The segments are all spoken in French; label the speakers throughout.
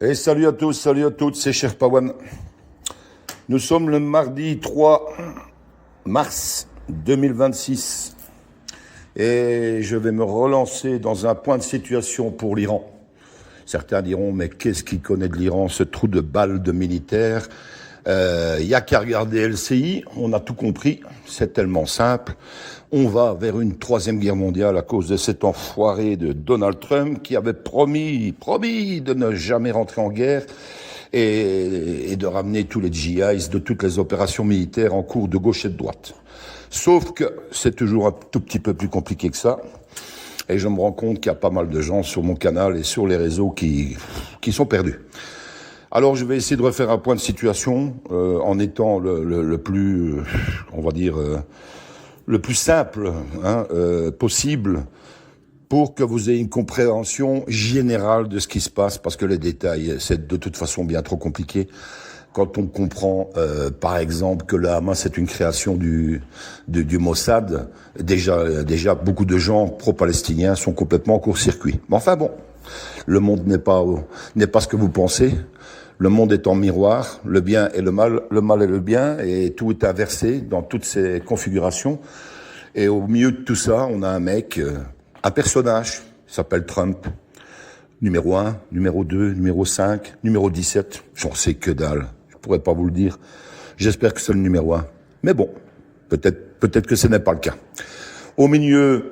Speaker 1: Et salut à tous, salut à toutes, c'est Cher Pawan. Nous sommes le mardi 3 mars 2026 et je vais me relancer dans un point de situation pour l'Iran. Certains diront, mais qu'est-ce qu'il connaît de l'Iran, ce trou de balle de militaire? Il n'y a qu'à regarder LCI, on a tout compris, c'est tellement simple. On va vers une troisième guerre mondiale à cause de cet enfoiré de Donald Trump qui avait promis de ne jamais rentrer en guerre et de ramener tous les GIs de toutes les opérations militaires en cours de gauche et de droite. Sauf que c'est toujours un tout petit peu plus compliqué que ça. Et je me rends compte qu'il y a pas mal de gens sur mon canal et sur les réseaux qui sont perdus. Alors je vais essayer de refaire un point de situation en étant le plus, on va dire, le plus simple possible pour que vous ayez une compréhension générale de ce qui se passe, parce que les détails, c'est de toute façon bien trop compliqué. Quand on comprend, par exemple, que le Hamas est une création du Mossad, déjà beaucoup de gens pro-palestiniens sont complètement en court-circuit. Mais enfin bon, le monde n'est pas ce que vous pensez. Le monde est en miroir, le bien et le mal et le bien, et tout est inversé dans toutes ces configurations. Et au milieu de tout ça, on a un mec, un personnage, il s'appelle Trump, numéro 1, numéro 2, numéro 5, numéro 17, j'en sais que dalle, je pourrais pas vous le dire. J'espère que c'est le numéro 1. Mais bon, peut-être que ce n'est pas le cas. Au milieu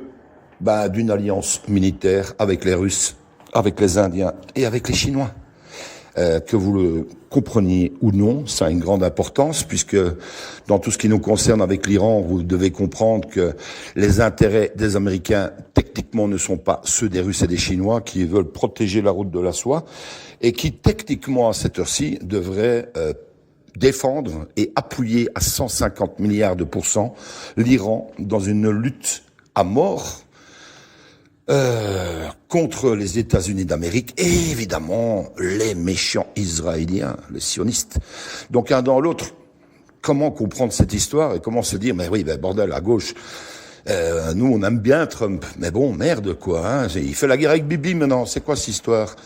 Speaker 1: d'une alliance militaire avec les Russes, avec les Indiens et avec les Chinois. Que vous le compreniez ou non, ça a une grande importance, puisque dans tout ce qui nous concerne avec l'Iran, vous devez comprendre que les intérêts des Américains, techniquement, ne sont pas ceux des Russes et des Chinois, qui veulent protéger la route de la soie, et qui, techniquement, à cette heure-ci, devraient défendre et appuyer à 150 milliards de pourcents l'Iran dans une lutte à mort contre les États-Unis d'Amérique et évidemment les méchants Israéliens, les sionistes. Donc un dans l'autre, comment comprendre cette histoire et comment se dire, mais oui, bordel, à gauche, nous on aime bien Trump, mais bon, merde quoi, hein, il fait la guerre avec Bibi maintenant, c'est quoi cette histoire?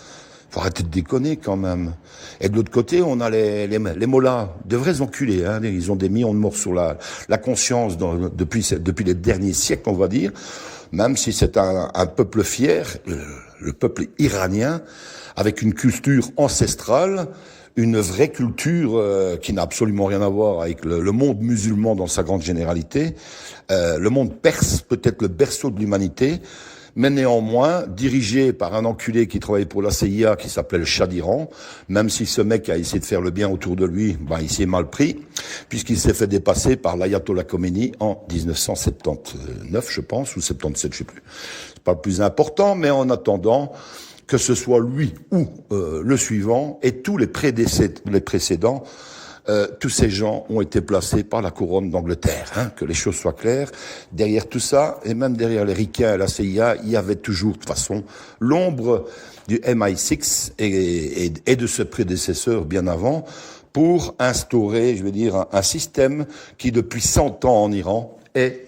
Speaker 1: Faut arrêter de déconner quand même. Et de l'autre côté, on a les mollahs, de vrais enculés, hein, ils ont des millions de morts sur la conscience depuis les derniers siècles, on va dire. Même si c'est un peuple fier, le peuple iranien, avec une culture ancestrale, une vraie culture qui n'a absolument rien à voir avec le monde musulman dans sa grande généralité, le monde perse, peut-être le berceau de l'humanité, mais néanmoins dirigé par un enculé qui travaillait pour la CIA, qui s'appelait le Shah d'Iran, même si ce mec a essayé de faire le bien autour de lui, il s'y est mal pris, puisqu'il s'est fait dépasser par l'ayatollah Khomeini en 1979, je pense, ou 77, je sais plus. C'est pas le plus important, mais en attendant, que ce soit lui ou le suivant, et tous les précédents, tous ces gens ont été placés par la couronne d'Angleterre, hein, que les choses soient claires. Derrière tout ça, et même derrière les ricains et la CIA, il y avait toujours, de toute façon, l'ombre du MI6 et de ses prédécesseurs bien avant, pour instaurer, je veux dire, un système qui, depuis 100 ans en Iran, est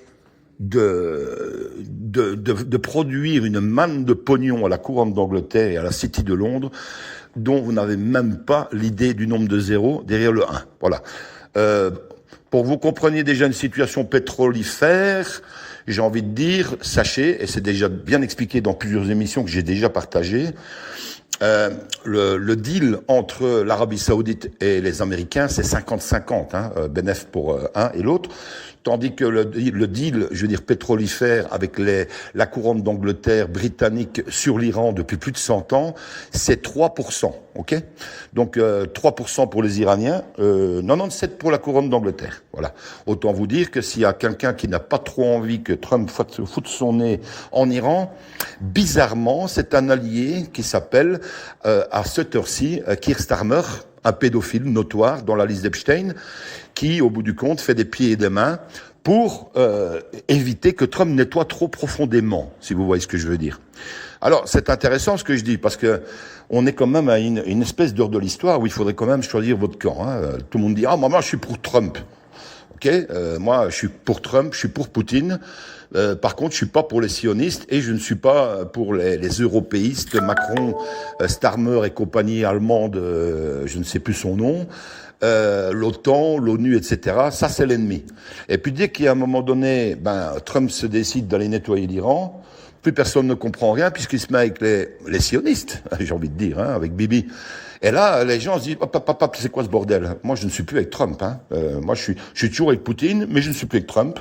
Speaker 1: de produire une manne de pognon à la couronne d'Angleterre et à la City de Londres, dont vous n'avez même pas l'idée du nombre de zéros derrière le 1. Voilà. Pour que vous compreniez déjà une situation pétrolifère, j'ai envie de dire, sachez, et c'est déjà bien expliqué dans plusieurs émissions que j'ai déjà partagées, le deal entre l'Arabie Saoudite et les Américains, c'est 50-50, hein, bénéf pour un et l'autre. Tandis que le deal, je veux dire, pétrolifère avec la couronne d'Angleterre britannique sur l'Iran depuis plus de 100 ans, c'est 3%, ok? Donc 3% pour les Iraniens, 97% pour la couronne d'Angleterre. Voilà. Autant vous dire que s'il y a quelqu'un qui n'a pas trop envie que Trump foute son nez en Iran, bizarrement, c'est un allié qui s'appelle, à cette heure-ci, Keir Starmer, un pédophile notoire dans la liste d'Epstein, qui, au bout du compte, fait des pieds et des mains pour éviter que Trump nettoie trop profondément, si vous voyez ce que je veux dire. Alors, c'est intéressant ce que je dis, parce que on est quand même à une espèce d'heure de l'histoire où il faudrait quand même choisir votre camp. Hein. Tout le monde dit « Ah, moi, je suis pour Trump ». Ok, moi, je suis pour Trump, je suis pour Poutine. Par contre, je suis pas pour les sionistes et je ne suis pas pour les européistes, Macron, Starmer et compagnie allemande, je ne sais plus son nom, l'OTAN, l'ONU, etc. Ça, c'est l'ennemi. Et puis dès qu'il y a un moment donné, Trump se décide d'aller nettoyer l'Iran, plus personne ne comprend rien puisqu'il se met avec les sionistes, j'ai envie de dire, avec Bibi. Et là, les gens se disent, papa, c'est quoi ce bordel? Moi, je ne suis plus avec Trump. Moi, je suis toujours avec Poutine, mais je ne suis plus avec Trump.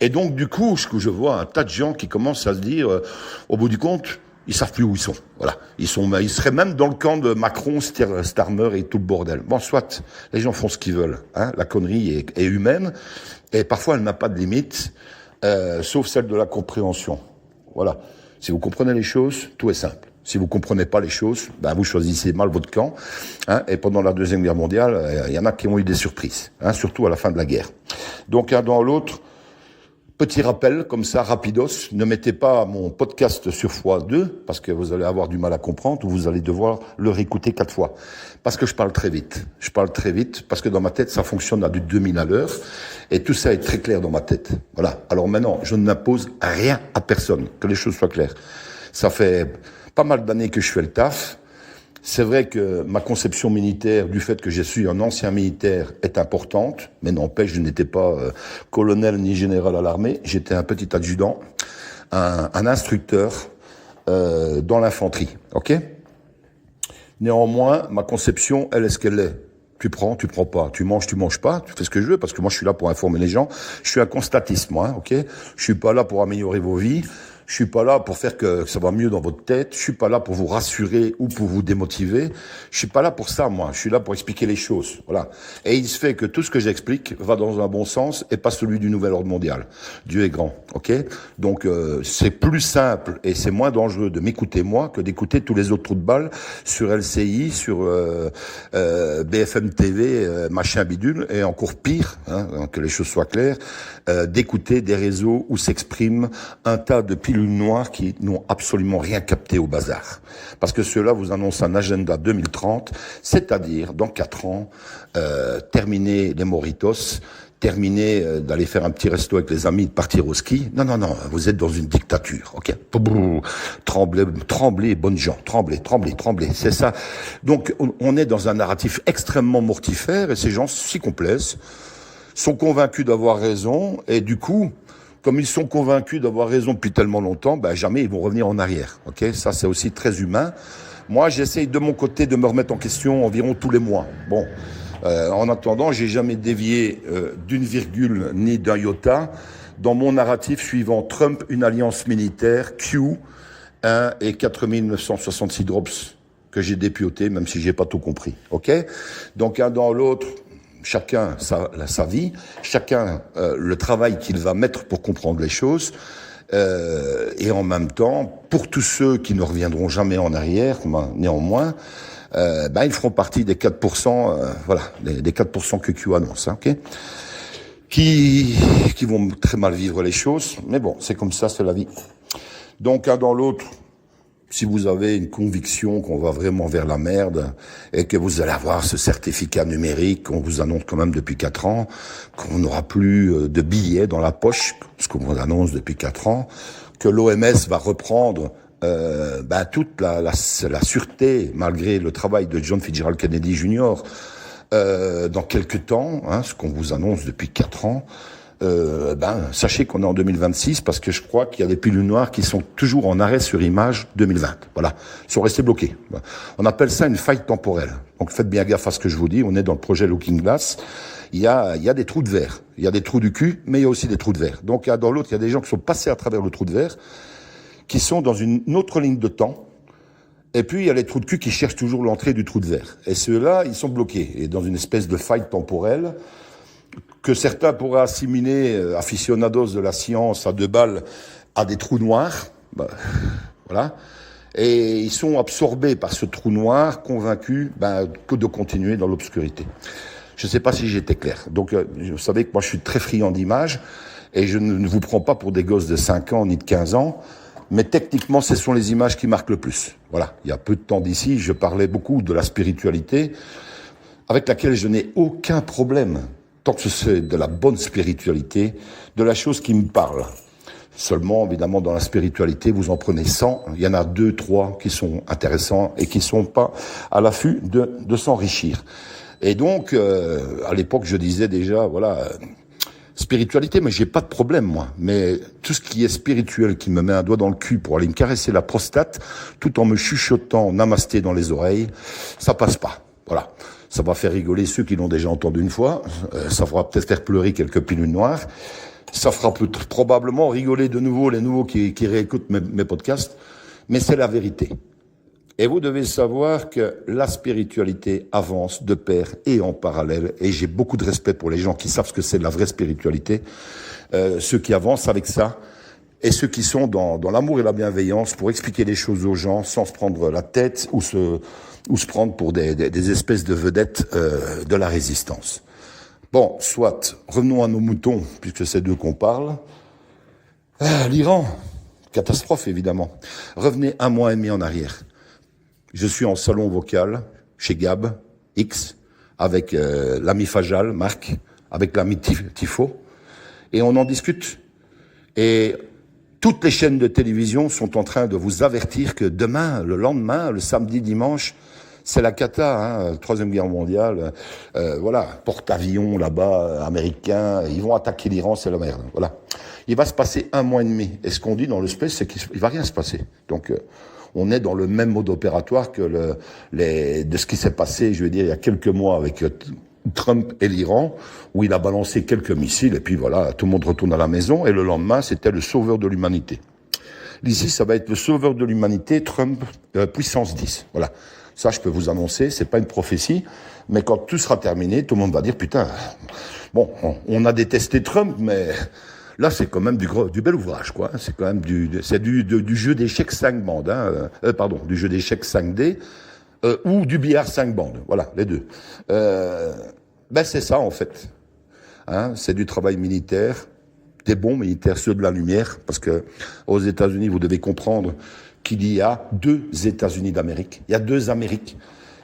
Speaker 1: Et donc, du coup, je vois un tas de gens qui commencent à se dire, au bout du compte, ils savent plus où ils sont. Voilà, ils seraient même dans le camp de Macron, Starmer et tout le bordel. Bon, soit, les gens font ce qu'ils veulent. La connerie est humaine et parfois elle n'a pas de limite, sauf celle de la compréhension. Voilà. Si vous comprenez les choses, tout est simple. Si vous comprenez pas les choses, vous choisissez mal votre camp. Et pendant la Deuxième Guerre mondiale, il y en a qui ont eu des surprises, surtout à la fin de la guerre. Donc, un dans l'autre, petit rappel, comme ça, rapidos, ne mettez pas mon podcast sur x2, parce que vous allez avoir du mal à comprendre, ou vous allez devoir le réécouter 4 fois. Parce que je parle très vite. Je parle très vite, parce que dans ma tête, ça fonctionne à du 2000 à l'heure, et tout ça est très clair dans ma tête. Voilà. Alors maintenant, je n'impose rien à personne, que les choses soient claires. Ça fait pas mal d'années que je fais le taf. C'est vrai que ma conception militaire, du fait que je suis un ancien militaire, est importante, mais n'empêche, je n'étais pas colonel ni général à l'armée. J'étais un petit adjudant, un instructeur dans l'infanterie. Ok ? Néanmoins, ma conception, elle est ce qu'elle est. Tu prends pas. Tu manges pas. Tu fais ce que je veux, parce que moi, je suis là pour informer les gens. Je suis un constatiste, moi, ok ? Je suis pas là pour améliorer vos vies. Je suis pas là pour faire que ça va mieux dans votre tête. Je suis pas là pour vous rassurer ou pour vous démotiver. Je suis pas là pour ça, moi. Je suis là pour expliquer les choses. Voilà. Et il se fait que tout ce que j'explique va dans un bon sens et pas celui du nouvel ordre mondial. Dieu est grand. Ok? Donc, c'est plus simple et c'est moins dangereux de m'écouter moi que d'écouter tous les autres trous de balles sur LCI, sur BFM TV, machin bidule, et encore pire, que les choses soient claires, d'écouter des réseaux où s'expriment un tas de pilules noires qui n'ont absolument rien capté au bazar. Parce que ceux-là vous annoncent un agenda 2030, c'est-à-dire, dans 4 ans, terminer les moritos, terminer d'aller faire un petit resto avec les amis, de partir au ski. Non, vous êtes dans une dictature, ok? Tremblez, bonnes gens, tremblez, c'est ça. Donc, on est dans un narratif extrêmement mortifère et ces gens s'y complaisent, sont convaincus d'avoir raison et du coup, comme ils sont convaincus d'avoir raison depuis tellement longtemps, jamais ils vont revenir en arrière. Ok, ça c'est aussi très humain. Moi, j'essaye de mon côté de me remettre en question environ tous les mois. Bon, en attendant, j'ai jamais dévié d'une virgule ni d'un iota dans mon narratif suivant Trump, une alliance militaire, Q, 1 et 4966 drops que j'ai dépioté, même si j'ai pas tout compris. Ok, donc un dans l'autre. Chacun sa vie, chacun le travail qu'il va mettre pour comprendre les choses, et en même temps, pour tous ceux qui ne reviendront jamais en arrière, néanmoins, ils feront partie des 4%, des 4% que Q annonce, ok, qui vont très mal vivre les choses, mais bon, c'est comme ça, c'est la vie. Donc, un dans l'autre, si vous avez une conviction qu'on va vraiment vers la merde et que vous allez avoir ce certificat numérique qu'on vous annonce quand même depuis 4 ans, qu'on n'aura plus de billets dans la poche, ce qu'on vous annonce depuis 4 ans, que l'OMS va reprendre toute la sûreté, malgré le travail de John Fitzgerald Kennedy Jr., dans quelques temps, ce qu'on vous annonce depuis 4 ans, sachez qu'on est en 2026 parce que je crois qu'il y a des pilules noires qui sont toujours en arrêt sur image 2020. Voilà. Ils sont restés bloqués. On appelle ça une faille temporelle. Donc faites bien gaffe à ce que je vous dis. On est dans le projet Looking Glass. Il y a des trous de verre. Il y a des trous du cul, mais il y a aussi des trous de verre. Donc dans l'autre, il y a des gens qui sont passés à travers le trou de verre, qui sont dans une autre ligne de temps. Et puis, il y a les trous de cul qui cherchent toujours l'entrée du trou de verre. Et ceux-là, ils sont bloqués. Et dans une espèce de faille temporelle, que certains pourraient assimiler, aficionados de la science à 2 balles, à des trous noirs. Voilà. Et ils sont absorbés par ce trou noir, convaincus que de continuer dans l'obscurité. Je ne sais pas si j'étais clair. Donc, vous savez que moi, je suis très friand d'images, et je ne vous prends pas pour des gosses de 5 ans ni de 15 ans, mais techniquement, ce sont les images qui marquent le plus. Voilà. Il y a peu de temps d'ici, je parlais beaucoup de la spiritualité, avec laquelle je n'ai aucun problème. tant que c'est de la bonne spiritualité, de la chose qui me parle. Seulement, évidemment, dans la spiritualité, vous en prenez 100, il y en a 2, 3 qui sont intéressants et qui sont pas à l'affût de s'enrichir. Et donc, à l'époque, je disais déjà, voilà, spiritualité, mais j'ai pas de problème, moi. Mais tout ce qui est spirituel, qui me met un doigt dans le cul pour aller me caresser la prostate, tout en me chuchotant namasté dans les oreilles, ça passe pas. Voilà. Ça va faire rigoler ceux qui l'ont déjà entendu une fois. Ça fera peut-être faire pleurer quelques pilules noires. Ça fera probablement rigoler de nouveau les nouveaux qui réécoutent mes podcasts. Mais c'est la vérité. Et vous devez savoir que la spiritualité avance de pair et en parallèle. Et j'ai beaucoup de respect pour les gens qui savent ce que c'est de la vraie spiritualité. Ceux qui avancent avec ça. Et ceux qui sont dans l'amour et la bienveillance pour expliquer les choses aux gens sans se prendre la tête ou se prendre pour des espèces de vedettes de la résistance. Bon, soit, revenons à nos moutons, puisque c'est d'eux qu'on parle. L'Iran, catastrophe évidemment. Revenez 1 mois et demi en arrière. Je suis en salon vocal chez Gab, X, avec l'ami Fajal, Marc, avec l'ami Tifo, et on en discute. Et toutes les chaînes de télévision sont en train de vous avertir que demain, le lendemain, le samedi, dimanche, c'est la cata, hein, 3e guerre mondiale, voilà, porte-avions là-bas, américains, ils vont attaquer l'Iran, c'est la merde, voilà. Il va se passer 1 mois et demi. Et ce qu'on dit dans le space, c'est qu'il va rien se passer. Donc, on est dans le même mode opératoire que de ce qui s'est passé, je veux dire, il y a quelques mois avec Trump et l'Iran, où il a balancé quelques missiles, et puis voilà, tout le monde retourne à la maison, et le lendemain, c'était le sauveur de l'humanité. Ici, ça va être le sauveur de l'humanité, Trump, puissance 10, voilà. Ça, je peux vous annoncer, c'est pas une prophétie, mais quand tout sera terminé, tout le monde va dire, putain, bon, on a détesté Trump, mais là, c'est quand même du bel ouvrage, quoi. C'est quand même du jeu d'échecs 5 bandes, hein. Du jeu d'échecs 5D, ou du billard 5 bandes. Voilà, les deux. C'est ça, en fait. Hein, c'est du travail militaire, des bons militaires, ceux de la lumière, parce que aux États-Unis, vous devez comprendre qu'il y a 2 États-Unis d'Amérique. Il y a 2 Amériques.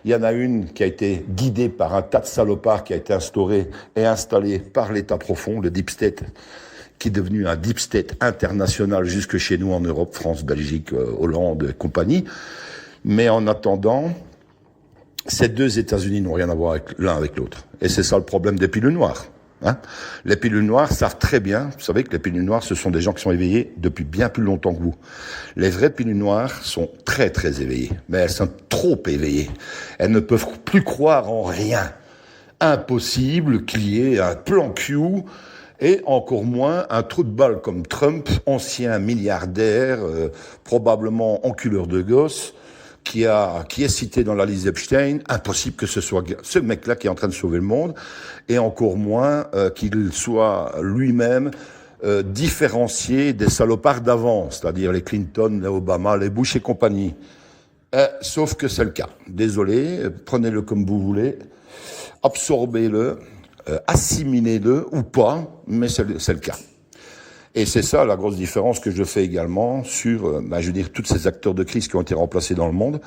Speaker 1: Il y en a une qui a été guidée par un tas de salopards qui a été instauré et installé par l'État profond, le Deep State, qui est devenu un Deep State international jusque chez nous en Europe, France, Belgique, Hollande et compagnie. Mais en attendant, ces 2 États-Unis n'ont rien à voir l'un avec l'autre. Et c'est ça le problème des pilules noires. Hein, les pilules noires savent très bien, vous savez que les pilules noires, ce sont des gens qui sont éveillés depuis bien plus longtemps que vous. Les vraies pilules noires sont très très éveillées, mais elles sont trop éveillées. Elles ne peuvent plus croire en rien. Impossible qu'il y ait un plan Q et encore moins un trou de balle comme Trump, ancien milliardaire, probablement enculeur de gosses, qui est cité dans la liste Epstein. Impossible que ce soit ce mec-là qui est en train de sauver le monde, et encore moins qu'il soit lui-même différencié des salopards d'avant, c'est-à-dire les Clinton, les Obama, les Bush et compagnie. Sauf que c'est le cas. Désolé, prenez-le comme vous voulez, absorbez-le, assimilez-le ou pas, mais c'est le cas. Et c'est ça la grosse différence que je fais également sur, je veux dire, tous ces acteurs de crise qui ont été remplacés dans le monde.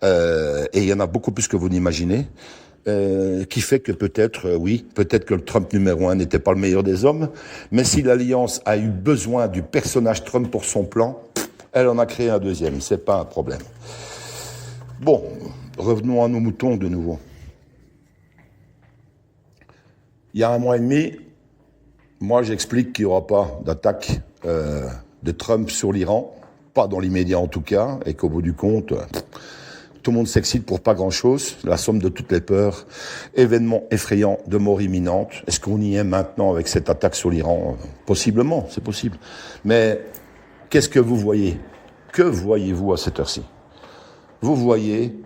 Speaker 1: Et il y en a beaucoup plus que vous n'imaginez. Qui fait que peut-être que le Trump numéro 1 n'était pas le meilleur des hommes, mais si l'Alliance a eu besoin du personnage Trump pour son plan, elle en a créé un deuxième, c'est pas un problème. Bon, revenons à nos moutons de nouveau. Il y a 1 mois et demi, moi j'explique qu'il n'y aura pas d'attaque de Trump sur l'Iran, pas dans l'immédiat en tout cas, et qu'au bout du compte, tout le monde s'excite pour pas grand-chose, la somme de toutes les peurs, événement effrayant de mort imminente. Est-ce qu'on y est maintenant avec cette attaque sur l'Iran ? Possiblement, c'est possible. Mais qu'est-ce que vous voyez ? Que voyez-vous à cette heure-ci ? Vous voyez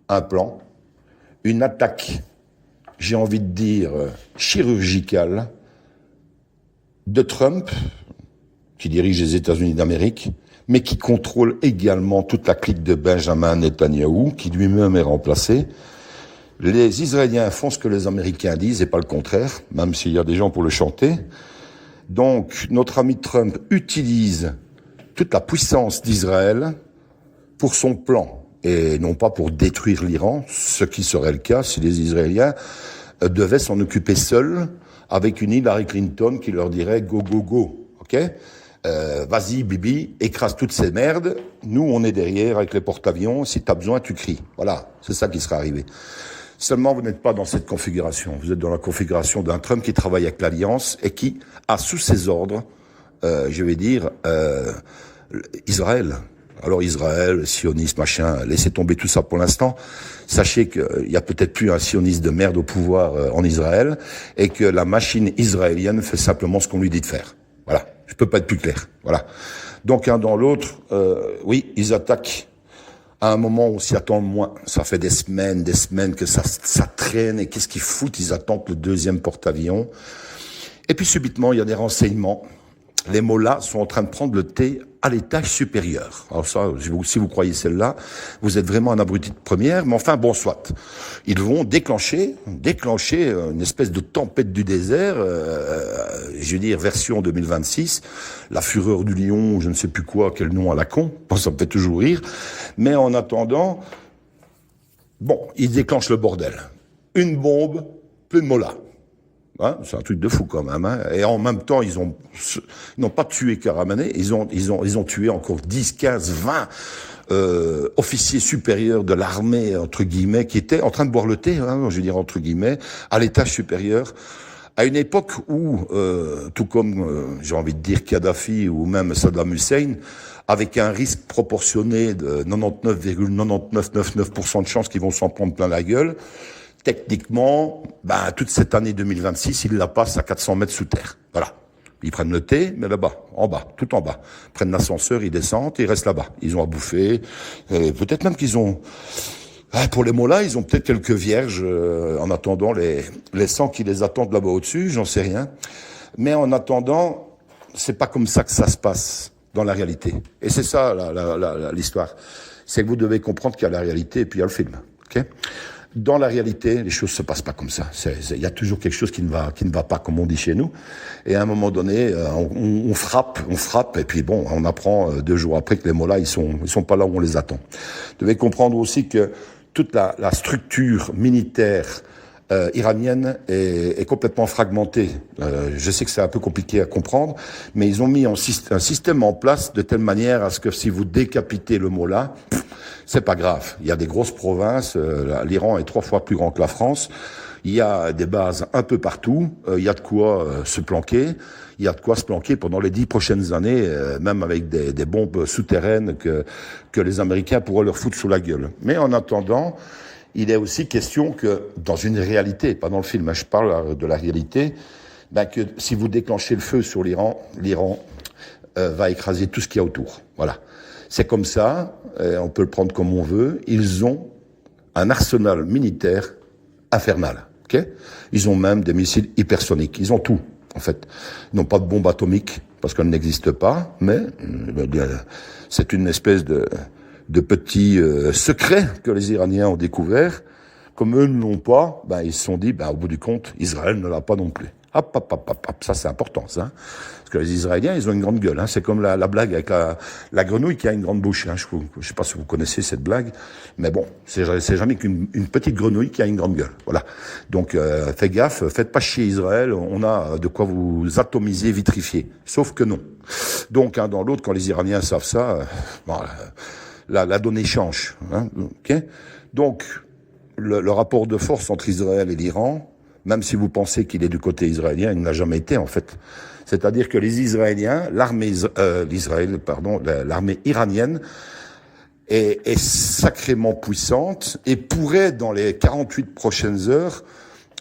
Speaker 1: un plan, une attaque, j'ai envie de dire chirurgicale, de Trump, qui dirige les États-Unis d'Amérique, mais qui contrôle également toute la clique de Benjamin Netanyahou, qui lui-même est remplacé. Les Israéliens font ce que les Américains disent, et pas le contraire, même s'il y a des gens pour le chanter. Donc, notre ami Trump utilise toute la puissance d'Israël pour son plan, et non pas pour détruire l'Iran, ce qui serait le cas si les Israéliens devait s'en occuper seul, avec une Hillary Clinton qui leur dirait go, go, go, ok? Vas-y, Bibi, écrase toutes ces merdes. Nous, on est derrière avec les porte-avions. Si t'as besoin, tu cries. Voilà, c'est ça qui sera arrivé. Seulement, vous n'êtes pas dans cette configuration. Vous êtes dans la configuration d'un Trump qui travaille avec l'Alliance et qui a sous ses ordres, Israël. Alors Israël, sionisme, machin, laissez tomber tout ça pour l'instant. Sachez qu'il y a peut-être plus un sioniste de merde au pouvoir en Israël et que la machine israélienne fait simplement ce qu'on lui dit de faire. Voilà, je peux pas être plus clair. Voilà. Donc un dans l'autre, oui, ils attaquent à un moment où on s'y attend moins. Ça fait des semaines que ça traîne et qu'est-ce qu'ils foutent? Ils attendent le deuxième porte-avions. Et puis subitement, il y a des renseignements. Les mollahs sont en train de prendre le thé à l'étage supérieur. Alors ça, si vous croyez celle-là, vous êtes vraiment un abruti de première, mais enfin, bon, soit. Ils vont déclencher une espèce de tempête du désert, version 2026, la fureur du lion, je ne sais plus quoi, quel nom à la con, ça me fait toujours rire. Mais en attendant, bon, ils déclenchent le bordel. Une bombe, plein de mollahs. Hein, c'est un truc de fou quand même. Hein. Et en même temps, ils n'ont pas tué Karamané, ils ont tué encore 10, 15, 20 officiers supérieurs de l'armée, entre guillemets, qui étaient en train de boire le thé, hein, je veux dire entre guillemets, à l'étage supérieur, à une époque où, tout comme, j'ai envie de dire Kadhafi ou même Saddam Hussein, avec un risque proportionné de 99,9999% de chances qu'ils vont s'en prendre plein la gueule, techniquement, toute cette année 2026, ils la passent à 400 mètres sous terre. Voilà. Ils prennent le thé, mais là-bas, en bas, tout en bas. Ils prennent l'ascenseur, ils descendent, et ils restent là-bas. Ils ont à bouffer. Peut-être même qu'ils ont... Pour les mollahs, ils ont peut-être quelques vierges en attendant les 100 qui les attendent là-bas au-dessus, j'en sais rien. Mais en attendant, c'est pas comme ça que ça se passe dans la réalité. Et c'est ça l'histoire. C'est que vous devez comprendre qu'il y a la réalité et puis il y a le film. Ok ? Dans la réalité, les choses se passent pas comme ça. Il y a toujours quelque chose qui ne va pas, comme on dit chez nous. Et à un moment donné, on frappe, et puis bon, on apprend 2 jours après que les mollahs, ils sont pas là où on les attend. Vous devez comprendre aussi que toute la structure militaire iranienne est complètement fragmentée. Je sais que c'est un peu compliqué à comprendre, mais ils ont mis un système en place de telle manière à ce que si vous décapitez le mollah, c'est pas grave. Il y a des grosses provinces. L'Iran est 3 fois plus grand que la France. Il y a des bases un peu partout. Il y a de quoi se planquer. Il y a de quoi se planquer pendant les 10 prochaines années, même avec des bombes souterraines que les Américains pourraient leur foutre sous la gueule. Mais en attendant, il est aussi question que, dans une réalité, pas dans le film, je parle de la réalité, que si vous déclenchez le feu sur l'Iran va écraser tout ce qu'il y a autour. Voilà. C'est comme ça, on peut le prendre comme on veut, ils ont un arsenal militaire infernal. Okay ? Ils ont même des missiles hypersoniques, ils ont tout, en fait. Ils n'ont pas de bombe atomique, parce qu'elle n'existe pas, mais c'est une espèce de petit secret que les Iraniens ont découvert. Comme eux ne l'ont pas, ils se sont dit, au bout du compte, Israël ne l'a pas non plus. Hop, ça c'est important, ça. Parce que les Israéliens, ils ont une grande gueule. Hein. C'est comme la blague avec la grenouille qui a une grande bouche. Hein. Je sais pas si vous connaissez cette blague, mais bon, c'est jamais qu'une petite grenouille qui a une grande gueule. Voilà. Donc faites gaffe, faites pas chier Israël. On a de quoi vous atomiser, vitrifier. Sauf que non. Donc dans l'autre, quand les Iraniens savent ça, la donnée change. Hein. Okay ? Donc le rapport de force entre Israël et l'Iran, même si vous pensez qu'il est du côté israélien, il n'a jamais été en fait. C'est-à-dire que les Israéliens, l'armée iranienne est sacrément puissante et pourrait dans les 48 prochaines heures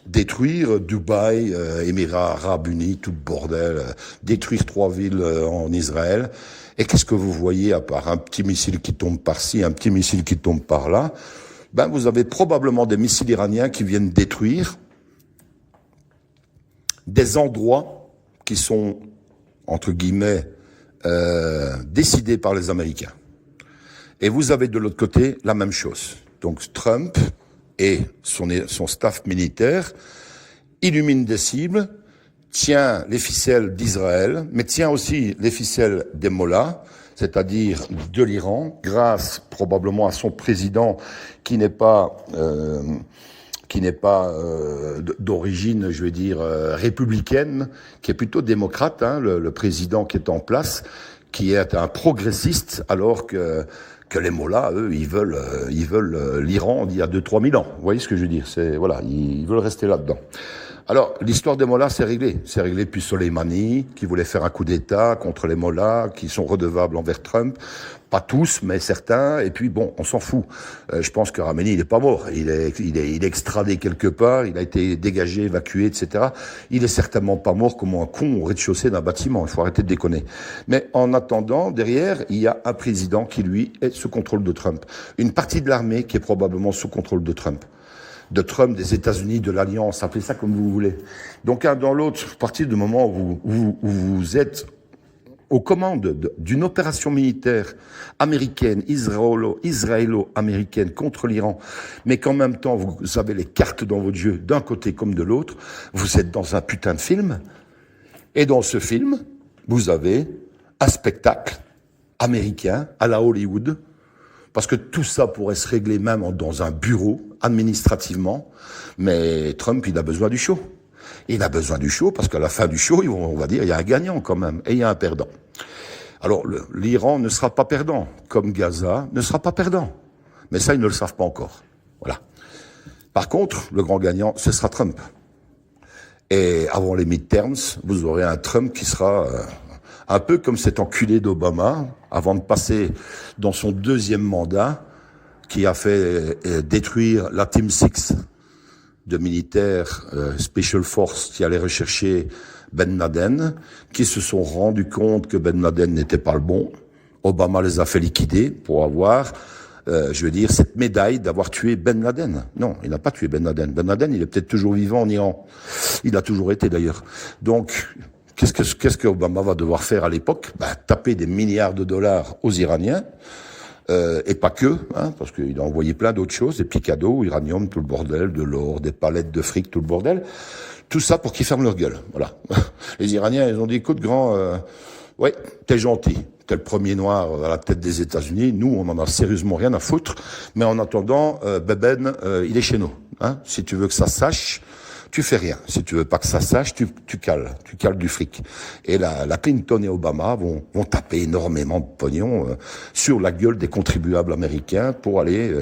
Speaker 1: détruire Dubaï, Émirats Arabes Unis, tout le bordel, détruire 3 villes en Israël. Et qu'est-ce que vous voyez à part un petit missile qui tombe par-ci, un petit missile qui tombe par-là? Vous avez probablement des missiles iraniens qui viennent détruire des endroits qui sont, entre guillemets, décidés par les Américains. Et vous avez de l'autre côté la même chose. Donc Trump et son staff militaire illuminent des cibles, tient les ficelles d'Israël, mais tient aussi les ficelles des mollahs, c'est-à-dire de l'Iran, grâce probablement à son président qui n'est pas qui n'est pas d'origine, je vais dire, républicaine, qui est plutôt démocrate, hein, le président qui est en place, qui est un progressiste, alors que les mollahs, eux, ils veulent l'Iran d'il y a 2-3 000 ans. Vous voyez ce que je veux dire? Ils veulent rester là-dedans. Alors, l'histoire des mollahs, c'est réglé. C'est réglé depuis Soleimani, qui voulait faire un coup d'État contre les mollahs, qui sont redevables envers Trump. Pas tous, mais certains. Et puis, bon, on s'en fout. Je pense que Khamenei, il est pas mort. Il est extradé quelque part. Il a été dégagé, évacué, etc. Il est certainement pas mort comme un con au rez-de-chaussée d'un bâtiment. Il faut arrêter de déconner. Mais en attendant, derrière, il y a un président qui, lui, est sous contrôle de Trump. Une partie de l'armée qui est probablement sous contrôle de Trump. Des États-Unis, de l'Alliance, appelez ça comme vous voulez. Donc, un dans l'autre, à partir du moment où vous êtes aux commandes d'une opération militaire américaine, israélo-américaine contre l'Iran, mais qu'en même temps, vous avez les cartes dans votre jeu d'un côté comme de l'autre, vous êtes dans un putain de film, et dans ce film, vous avez un spectacle américain à la Hollywood, parce que tout ça pourrait se régler même dans un bureau, administrativement, mais Trump, il a besoin du show. Il a besoin du show parce qu'à la fin du show, on va dire, il y a un gagnant quand même, et il y a un perdant. Alors, l'Iran ne sera pas perdant, comme Gaza ne sera pas perdant. Mais ça, ils ne le savent pas encore. Voilà. Par contre, le grand gagnant, ce sera Trump. Et avant les midterms, vous aurez un Trump qui sera un peu comme cet enculé d'Obama, avant de passer dans son deuxième mandat, qui a fait détruire la Team 6 de militaires Special Force qui allaient rechercher Ben Laden, qui se sont rendus compte que Ben Laden n'était pas le bon. Obama les a fait liquider pour avoir, cette médaille d'avoir tué Ben Laden. Non, il n'a pas tué Ben Laden. Ben Laden, il est peut-être toujours vivant en Iran. Il a toujours été d'ailleurs. Donc, qu'est-ce que Obama va devoir faire à l'époque? Taper des milliards de dollars aux Iraniens. Et pas que, hein, parce qu'il a envoyé plein d'autres choses, des petits cadeaux, uranium, tout le bordel, de l'or, des palettes de fric, tout le bordel. Tout ça pour qu'ils ferment leur gueule. Voilà. Les Iraniens, ils ont dit, écoute, grand, ouais, t'es gentil. T'es le premier noir à la tête des États-Unis. Nous, on en a sérieusement rien à foutre. Mais en attendant, Beben, il est chez nous. Hein. Si tu veux que ça sache, tu fais rien. Si tu veux pas que ça sache, tu cales du fric. Et la Clinton et Obama vont taper énormément de pognon sur la gueule des contribuables américains pour aller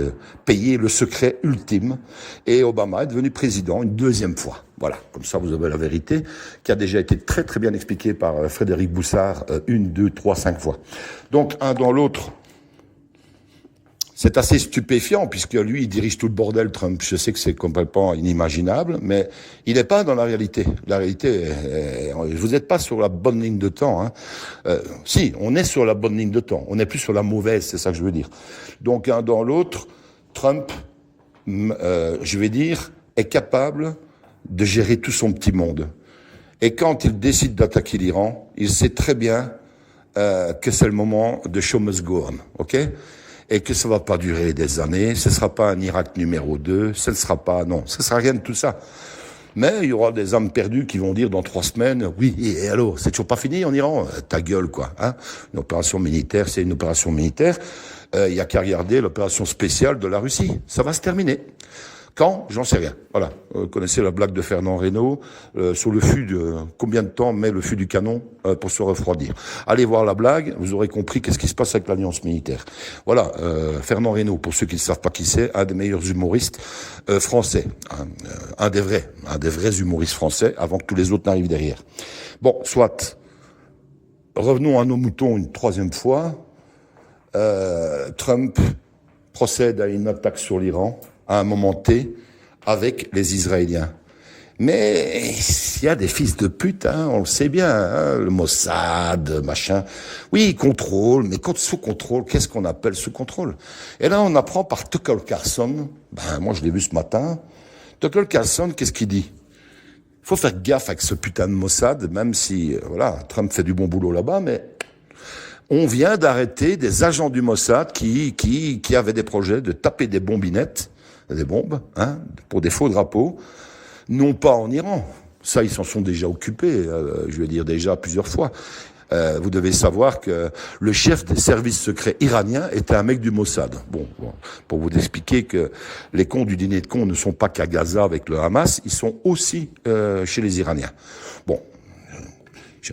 Speaker 1: payer le secret ultime. Et Obama est devenu président une deuxième fois. Voilà, comme ça vous avez la vérité, qui a déjà été très très bien expliquée par Frédéric Boussard 1, 2, 3, 5 fois. Donc un dans l'autre. C'est assez stupéfiant, puisque lui, il dirige tout le bordel, Trump. Je sais que c'est complètement inimaginable, mais il n'est pas dans la réalité. La réalité, vous n'êtes pas sur la bonne ligne de temps. Hein. Si, on est sur la bonne ligne de temps. On n'est plus sur la mauvaise, c'est ça que je veux dire. Donc, un dans l'autre, Trump, est capable de gérer tout son petit monde. Et quand il décide d'attaquer l'Iran, il sait très bien que c'est le moment de show must go on, ok ? Et que ça va pas durer des années, ce sera pas un Irak numéro 2, ce ne sera pas, non, ce sera rien de tout ça. Mais il y aura des âmes perdues qui vont dire dans 3 semaines, oui, et alors, c'est toujours pas fini en Iran? Ta gueule, quoi, hein. Une opération militaire, c'est une opération militaire. Il y a qu'à regarder l'opération spéciale de la Russie. Ça va se terminer. Quand? J'en sais rien. Voilà. Vous connaissez la blague de Fernand Reynaud, sur le fût de, combien de temps met le fût du canon pour se refroidir. Allez voir la blague, vous aurez compris qu'est-ce qui se passe avec l'alliance militaire. Voilà. Fernand Reynaud, pour ceux qui ne savent pas qui c'est, un des meilleurs humoristes français. Un des vrais humoristes français, avant que tous les autres n'arrivent derrière. Bon, soit. Revenons à nos moutons une 3e fois. Trump procède à une attaque sur l'Iran à un moment T avec les Israéliens. Mais il y a des fils de pute, hein, on le sait bien, hein, le Mossad, machin. Oui, ils contrôlent, mais sous contrôle, qu'est-ce qu'on appelle sous contrôle? Et là, on apprend par Tucker Carlson, moi je l'ai vu ce matin, Tucker Carlson, qu'est-ce qu'il dit? Faut faire gaffe avec ce putain de Mossad, même si, Trump fait du bon boulot là-bas, mais on vient d'arrêter des agents du Mossad qui avaient des projets de taper des bombinettes, des bombes, hein, pour des faux drapeaux, non pas en Iran. Ça, ils s'en sont déjà occupés, déjà plusieurs fois. Vous devez savoir que le chef des services secrets iraniens était un mec du Mossad. Bon, pour vous expliquer que les cons du dîner de cons ne sont pas qu'à Gaza avec le Hamas, ils sont aussi chez les Iraniens. Bon,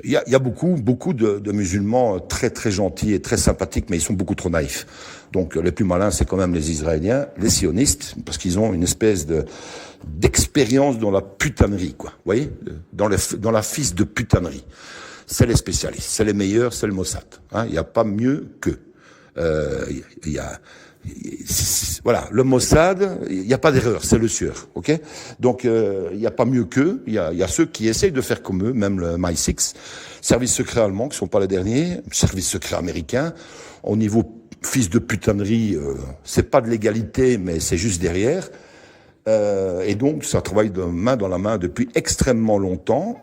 Speaker 1: il y a beaucoup de musulmans très très gentils et très sympathiques, mais ils sont beaucoup trop naïfs. Donc les plus malins, c'est quand même les Israéliens, les sionistes, parce qu'ils ont une espèce d'expérience dans la putanerie, quoi. Vous voyez, dans la fisse de putanerie. C'est les spécialistes, c'est les meilleurs, c'est le Mossad. Il n'y a pas mieux qu'eux. Voilà, le Mossad, il n'y a pas d'erreur, c'est le sieur, ok. Donc il n'y a pas mieux qu'eux. Il y a ceux qui essayent de faire comme eux, même le MI6, service secret allemand, qui sont pas les derniers, service secret américain. Au niveau fils de putanerie, c'est pas de l'égalité, mais c'est juste derrière. Et donc ça travaille de main dans la main depuis extrêmement longtemps.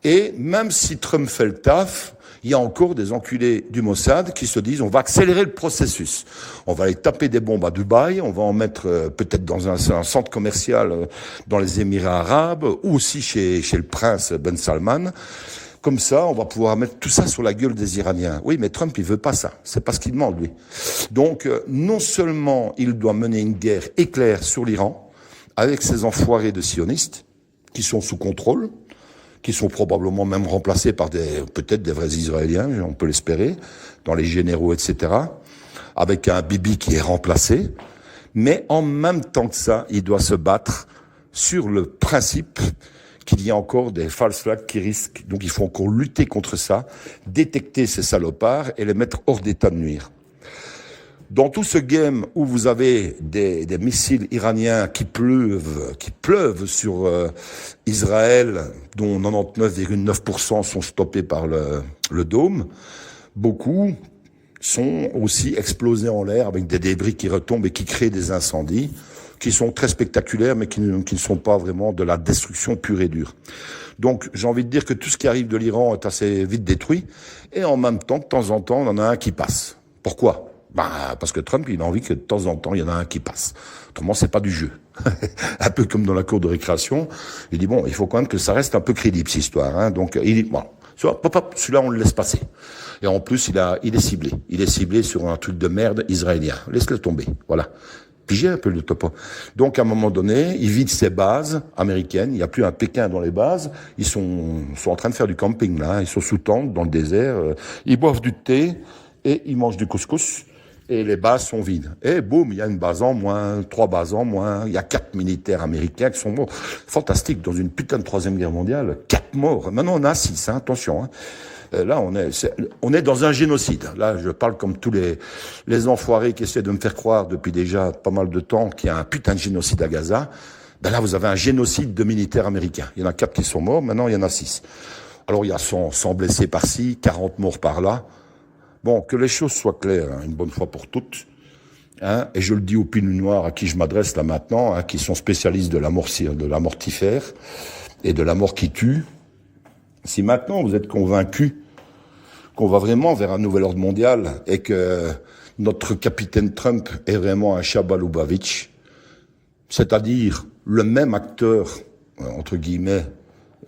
Speaker 1: Et même si Trump fait le taf, il y a encore des enculés du Mossad qui se disent on va accélérer le processus. On va aller taper des bombes à Dubaï, on va en mettre peut-être dans un centre commercial dans les Émirats arabes ou aussi chez le prince Ben Salman. Comme ça, on va pouvoir mettre tout ça sur la gueule des Iraniens. Oui, mais Trump, il veut pas ça. C'est pas ce qu'il demande, lui. Donc, non seulement il doit mener une guerre éclair sur l'Iran avec ses enfoirés de sionistes qui sont sous contrôle, qui sont probablement même remplacés par peut-être des vrais Israéliens, on peut l'espérer, dans les généraux, etc., avec un Bibi qui est remplacé. Mais en même temps que ça, il doit se battre sur le principe qu'il y a encore des false flags qui risquent. Donc il faut encore lutter contre ça, détecter ces salopards et les mettre hors d'état de nuire. Dans tout ce game où vous avez des missiles iraniens qui pleuvent sur Israël, dont 99,9% sont stoppés par le dôme, beaucoup sont aussi explosés en l'air avec des débris qui retombent et qui créent des incendies, qui sont très spectaculaires, mais qui ne sont pas vraiment de la destruction pure et dure. Donc, j'ai envie de dire que tout ce qui arrive de l'Iran est assez vite détruit, et en même temps, de temps en temps, on en a un qui passe. Pourquoi ? Parce que Trump, il a envie que de temps en temps, il y en a un qui passe. Autrement, c'est pas du jeu. Un peu comme dans la cour de récréation. Il dit, bon, il faut quand même que ça reste un peu crédible, cette histoire, hein. Donc, il dit, bon, celui-là, on le laisse passer. Et en plus, il est ciblé. Il est ciblé sur un truc de merde israélien. Laisse-le tomber. Voilà. Pigez un peu le topo. Donc, à un moment donné, il vide ses bases américaines. Il n'y a plus un Pékin dans les bases. Ils sont en train de faire du camping, là. Ils sont sous tente, dans le désert. Ils boivent du thé et ils mangent du couscous. Et les bases sont vides. Et boum, il y a une base en moins, 3 bases en moins, il y a 4 militaires américains qui sont morts. Fantastique, dans une putain de 3e guerre mondiale, 4 morts. Maintenant, on a 6, hein, attention. Hein. Là, on est dans un génocide. Là, je parle comme tous les enfoirés qui essaient de me faire croire depuis déjà pas mal de temps qu'il y a un putain de génocide à Gaza. Ben là, vous avez un génocide de militaires américains. Il y en a 4 qui sont morts, maintenant il y en a 6. Alors, il y a 100 blessés par-ci, 40 morts par-là. Bon, que les choses soient claires, hein, une bonne fois pour toutes. Hein, et je le dis aux pinous noirs à qui je m'adresse là maintenant, hein, qui sont spécialistes de la mortifère et de la mort qui tue. Si maintenant vous êtes convaincus qu'on va vraiment vers un nouvel ordre mondial et que notre capitaine Trump est vraiment un Shabalovitch, c'est-à-dire le même acteur, entre guillemets,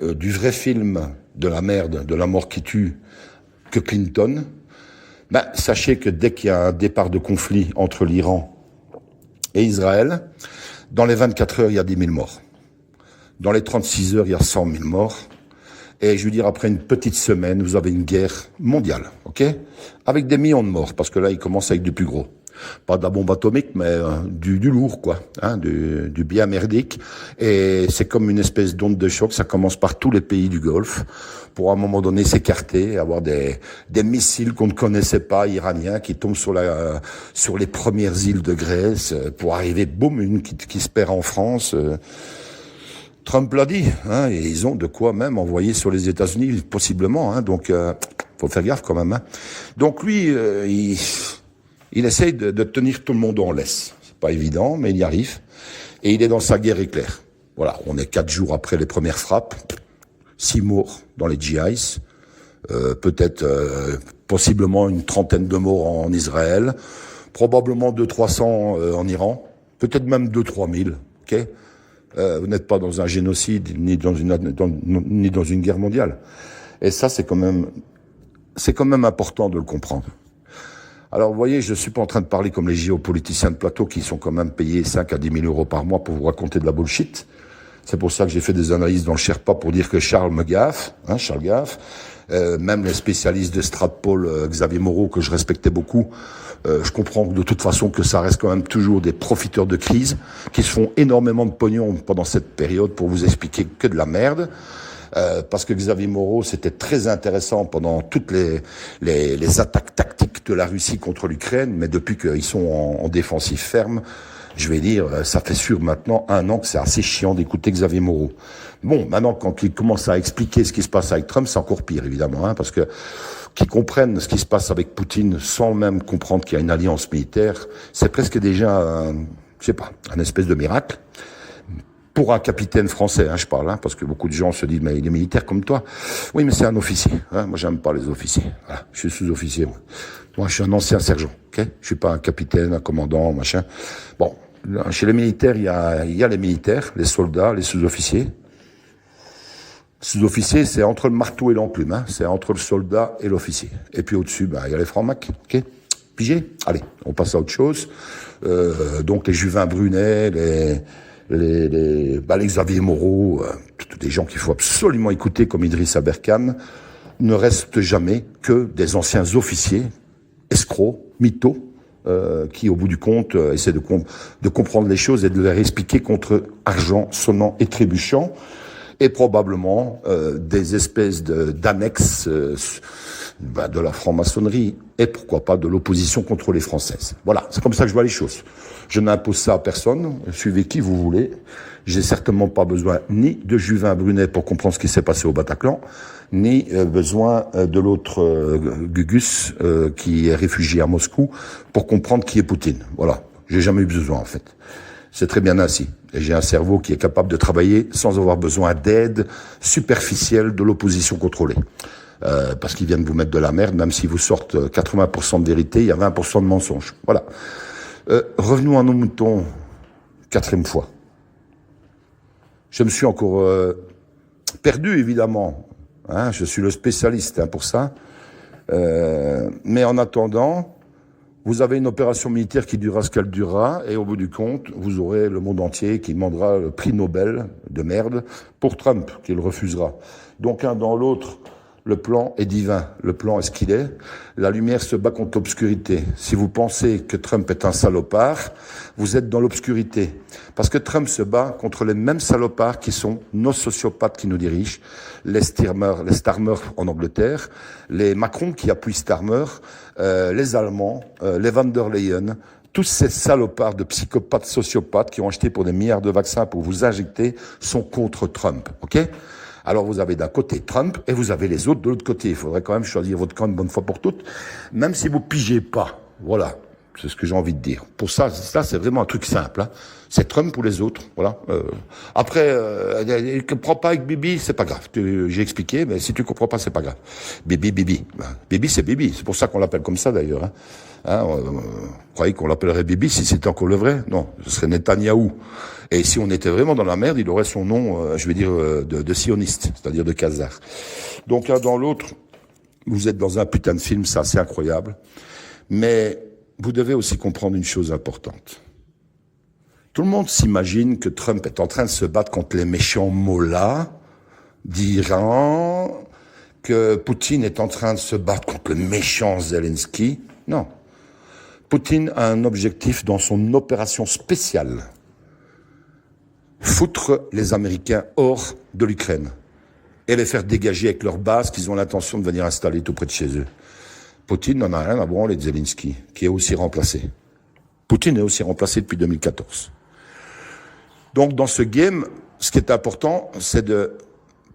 Speaker 1: du vrai film de la merde, de la mort qui tue, que Clinton, sachez que dès qu'il y a un départ de conflit entre l'Iran et Israël, dans les 24 heures, il y a 10 000 morts. Dans les 36 heures, il y a 100 000 morts. Et je veux dire, après une petite semaine, vous avez une guerre mondiale, ok ? Avec des millions de morts, parce que là, il commence avec du plus gros. Pas de la bombe atomique, mais du lourd, quoi, hein, du bien merdique. Et c'est comme une espèce d'onde de choc, ça commence par tous les pays du Golfe, pour à un moment donné s'écarter, avoir des missiles qu'on ne connaissait pas, iraniens, qui tombent sur les premières îles de Grèce, pour arriver, boum, une qui se perd en France. Trump l'a dit, hein, et ils ont de quoi même envoyer sur les États-Unis, possiblement, hein, donc faut faire gaffe quand même. Hein. Donc lui, il essaye de tenir tout le monde en laisse. C'est pas évident, mais il y arrive. Et il est dans sa guerre éclair. Voilà, on est 4 jours après les premières frappes, 6 morts dans les GIs, peut-être possiblement une trentaine de morts en Israël, probablement 200-300 en Iran, peut-être même 2-3 000, ok. Vous n'êtes pas dans un génocide ni dans une guerre mondiale. Et ça, c'est quand même c'est quand même important de le comprendre. Alors, vous voyez, je ne suis pas en train de parler comme les géopoliticiens de plateau qui sont quand même payés 5 à 10 000 euros par mois pour vous raconter de la bullshit. C'est pour ça que j'ai fait des analyses dans le Sherpa pour dire que Charles me gaffe, Charles gaffe. Même les spécialistes de Stratpol, Xavier Moreau, que je respectais beaucoup, je comprends de toute façon que ça reste quand même toujours des profiteurs de crise qui se font énormément de pognon pendant cette période pour vous expliquer que de la merde. Parce que Xavier Moreau, c'était très intéressant pendant toutes les attaques tactiques de la Russie contre l'Ukraine, mais depuis qu'ils sont en défensive ferme, je vais dire, ça fait sûr maintenant 1 an que c'est assez chiant d'écouter Xavier Moreau. Bon, maintenant, quand il commence à expliquer ce qui se passe avec Trump, c'est encore pire, évidemment, parce que qu'ils comprennent ce qui se passe avec Poutine sans même comprendre qu'il y a une alliance militaire, c'est presque déjà, je sais pas, un espèce de miracle. Pour un capitaine français, je parle, parce que beaucoup de gens se disent, mais il est militaire comme toi. Oui, mais c'est un officier. Moi, j'aime pas les officiers. Voilà, je suis sous-officier. Moi, je suis un ancien sergent. Ok, je suis pas un capitaine, un commandant, machin. Bon, chez les militaires, il y a les militaires, les soldats, les sous-officiers. Sous-officier, c'est entre le marteau et l'enclume. C'est entre le soldat et l'officier. Et puis au-dessus, il y a les francs-macs. Ok, pigé. Allez, on passe à autre chose. Donc les Juvin Brunet, les Xavier Moreau, des gens qu'il faut absolument écouter comme Idriss Aberkane, ne restent jamais que des anciens officiers, escrocs, mythos, qui au bout du compte essaient de comprendre les choses et de les expliquer contre argent sonnant et trébuchant, et probablement des espèces d'annexes de la franc-maçonnerie et pourquoi pas de l'opposition contrôlée française. Voilà, c'est comme ça que je vois les choses. Je n'impose ça à personne, suivez qui vous voulez. J'ai certainement pas besoin ni de Juvin Brunet pour comprendre ce qui s'est passé au Bataclan, ni besoin de l'autre Gugus qui est réfugié à Moscou pour comprendre qui est Poutine. Voilà, j'ai jamais eu besoin en fait. C'est très bien ainsi. Et j'ai un cerveau qui est capable de travailler sans avoir besoin d'aide superficielle de l'opposition contrôlée. Parce qu'ils viennent vous mettre de la merde, même si vous sortent 80% de vérité, il y a 20% de mensonges. Voilà. Revenons à nos moutons, 4e fois. Je me suis encore perdu, évidemment. Je suis le spécialiste pour ça. Mais en attendant, vous avez une opération militaire qui durera ce qu'elle durera, et au bout du compte, vous aurez le monde entier qui demandera le prix Nobel de merde pour Trump, qu'il refusera. Donc un dans l'autre, le plan est divin. Le plan est ce qu'il est. La lumière se bat contre l'obscurité. Si vous pensez que Trump est un salopard, vous êtes dans l'obscurité. Parce que Trump se bat contre les mêmes salopards qui sont nos sociopathes qui nous dirigent, les Starmer en Angleterre, les Macron qui appuient Starmer, les Allemands, les Van der Leyen, tous ces salopards de psychopathes, sociopathes qui ont acheté pour des milliards de vaccins pour vous injecter sont contre Trump. Ok ? Alors vous avez d'un côté Trump et vous avez les autres de l'autre côté. Il faudrait quand même choisir votre camp une bonne fois pour toutes, même si vous pigez pas. Voilà, c'est ce que j'ai envie de dire. Pour ça c'est vraiment un truc simple. C'est Trump ou les autres. Voilà. Après, ne comprends pas avec Bibi, c'est pas grave. J'ai expliqué, mais si tu comprends pas, c'est pas grave. Bibi. Bibi, c'est Bibi. C'est pour ça qu'on l'appelle comme ça d'ailleurs. Vous croyez qu'on l'appellerait Bibi si c'était encore le vrai? Non, ce serait Netanyahou. Et si on était vraiment dans la merde, il aurait son nom, je vais dire, de sioniste, c'est-à-dire de khazar. Donc l'un dans l'autre, vous êtes dans un putain de film, c'est assez incroyable. Mais vous devez aussi comprendre une chose importante. Tout le monde s'imagine que Trump est en train de se battre contre les méchants mollahs d'Iran, que Poutine est en train de se battre contre le méchant Zelensky. Non. Poutine a un objectif dans son opération spéciale. Foutre les Américains hors de l'Ukraine et les faire dégager avec leurs bases qu'ils ont l'intention de venir installer tout près de chez eux. Poutine n'en a rien à branler de Zelensky, qui est aussi remplacé. Poutine est aussi remplacé depuis 2014. Donc dans ce game, ce qui est important, c'est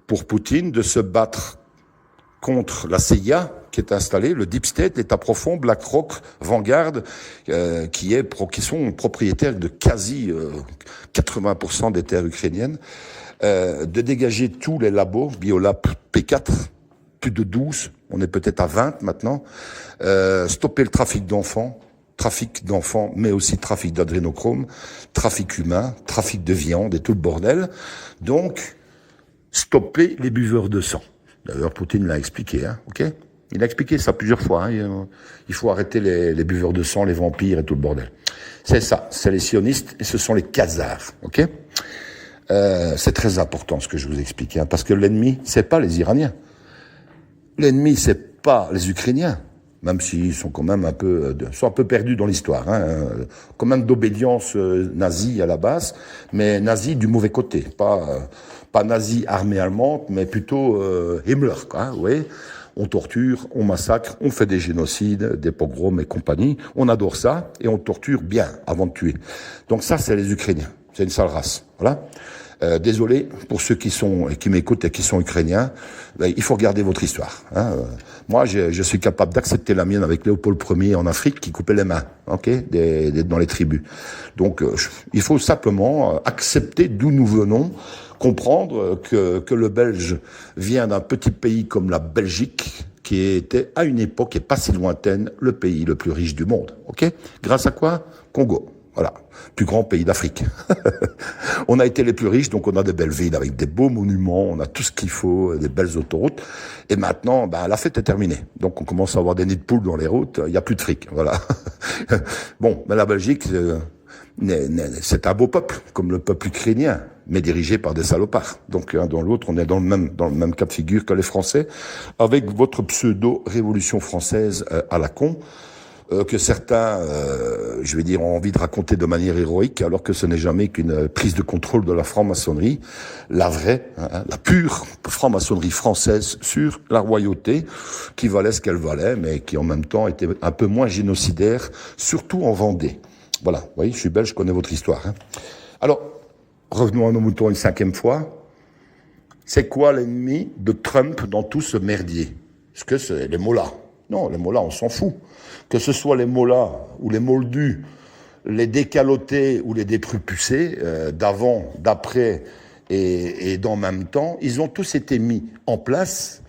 Speaker 1: pour Poutine de se battre contre la CIA qui est installée, le Deep State, l'État profond, BlackRock, Vanguard, qui sont propriétaires de quasi 80% des terres ukrainiennes, de dégager tous les labos, Biolab P4, plus de 12, on est peut-être à 20 maintenant, stopper le trafic d'enfants, mais aussi trafic d'adrénochrome, trafic humain, trafic de viande et tout le bordel. Donc, stopper les buveurs de sang. D'ailleurs, Poutine l'a expliqué, ok ? Il a expliqué ça plusieurs fois. Hein. Il faut arrêter les buveurs de sang, les vampires et tout le bordel. C'est ça, c'est les sionistes et ce sont les khazars, ok? C'est très important ce que je vous explique, hein, parce que l'ennemi, c'est pas les Iraniens. L'ennemi, c'est pas les Ukrainiens, même s'ils sont quand même un peu perdus dans l'histoire, hein, quand même d'obédience nazie à la base, mais nazi du mauvais côté, pas nazi armée allemande, mais plutôt Himmler, quoi, hein, vous voyez. On torture, on massacre, on fait des génocides, des pogroms et compagnie. On adore ça et on torture bien avant de tuer. Donc ça, c'est les Ukrainiens. C'est une sale race. Voilà. Désolé pour ceux qui m'écoutent et qui sont ukrainiens. Il faut regarder votre histoire. Hein. Moi, je suis capable d'accepter la mienne avec Léopold Ier en Afrique qui coupait les mains, ok, dans les tribus. Donc, il faut simplement accepter d'où nous venons. Comprendre que le Belge vient d'un petit pays comme la Belgique, qui était à une époque et pas si lointaine le pays le plus riche du monde. Ok ? Grâce à quoi ? Congo. Voilà, plus grand pays d'Afrique. On a été les plus riches, donc on a des belles villes avec des beaux monuments, on a tout ce qu'il faut, des belles autoroutes. Et maintenant, la fête est terminée. Donc on commence à avoir des nids de poules dans les routes, il n'y a plus de fric, voilà. Bon, mais la Belgique, c'est un beau peuple, comme le peuple ukrainien, mais dirigé par des salopards. Donc dans l'autre, on est dans le même cas de figure que les Français, avec votre pseudo-révolution française à la con, que certains, ont envie de raconter de manière héroïque, alors que ce n'est jamais qu'une prise de contrôle de la franc-maçonnerie, la vraie, hein, la pure franc-maçonnerie française sur la royauté, qui valait ce qu'elle valait, mais qui en même temps était un peu moins génocidaire, surtout en Vendée. Voilà, vous voyez, je suis belge, je connais votre histoire. Hein. Alors, revenons à nos moutons une 5e fois. C'est quoi l'ennemi de Trump dans tout ce merdier ? Est-ce que c'est les mollahs ? Non, les mollahs, on s'en fout. Que ce soit les mollahs ou les moldus, les décalotés ou les déprupusés, d'avant, d'après et d'en même temps, ils ont tous été mis en place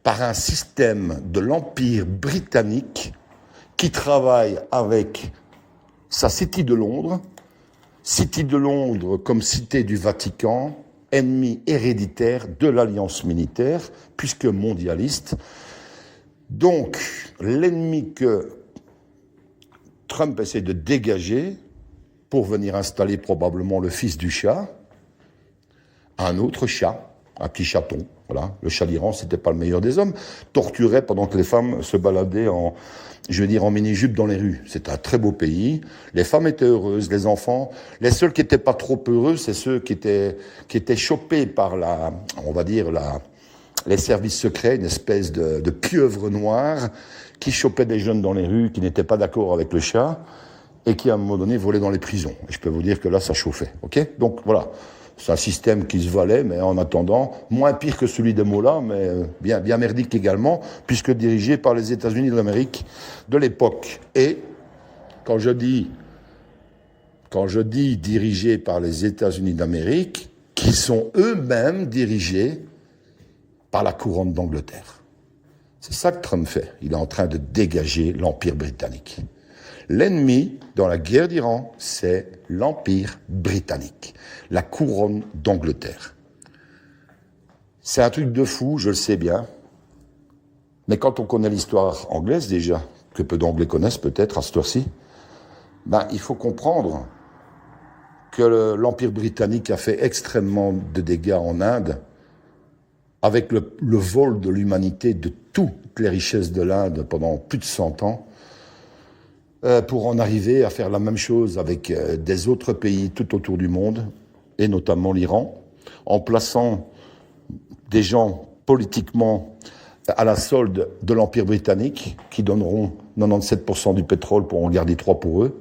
Speaker 1: par un système de l'Empire britannique qui travaille avec sa City de Londres comme cité du Vatican, ennemi héréditaire de l'alliance militaire, puisque mondialiste. Donc, l'ennemi que Trump essaie de dégager pour venir installer probablement le fils du chat, un autre chat, un petit chaton, voilà. Le chat d'Iran, c'était pas le meilleur des hommes, torturait pendant que les femmes se baladaient en mini-jupe dans les rues. C'était un très beau pays. Les femmes étaient heureuses, les enfants. Les seuls qui étaient pas trop heureux, c'est ceux qui étaient chopés par les services secrets, une espèce de pieuvre noire qui chopait des jeunes dans les rues, qui n'étaient pas d'accord avec le chat, et qui, à un moment donné, volaient dans les prisons. Et je peux vous dire que là, ça chauffait. Ok ? Donc, voilà. C'est un système qui se valait, mais en attendant, moins pire que celui des mollahs, mais bien merdique également, puisque dirigé par les États-Unis de l'Amérique de l'époque. Et quand je dis dirigé par les États-Unis d'Amérique, qui sont eux-mêmes dirigés par la couronne d'Angleterre. C'est ça que Trump fait. Il est en train de dégager l'Empire britannique. L'ennemi dans la guerre d'Iran, c'est l'Empire britannique, la couronne d'Angleterre. C'est un truc de fou, je le sais bien. Mais quand on connaît l'histoire anglaise déjà, que peu d'Anglais connaissent peut-être à cette heure-ci, il faut comprendre que l'Empire britannique a fait extrêmement de dégâts en Inde, avec le vol de l'humanité de toutes les richesses de l'Inde pendant plus de 100 ans, pour en arriver à faire la même chose avec des autres pays tout autour du monde, et notamment l'Iran, en plaçant des gens politiquement à la solde de l'Empire britannique, qui donneront 97% du pétrole pour en garder 3 pour eux,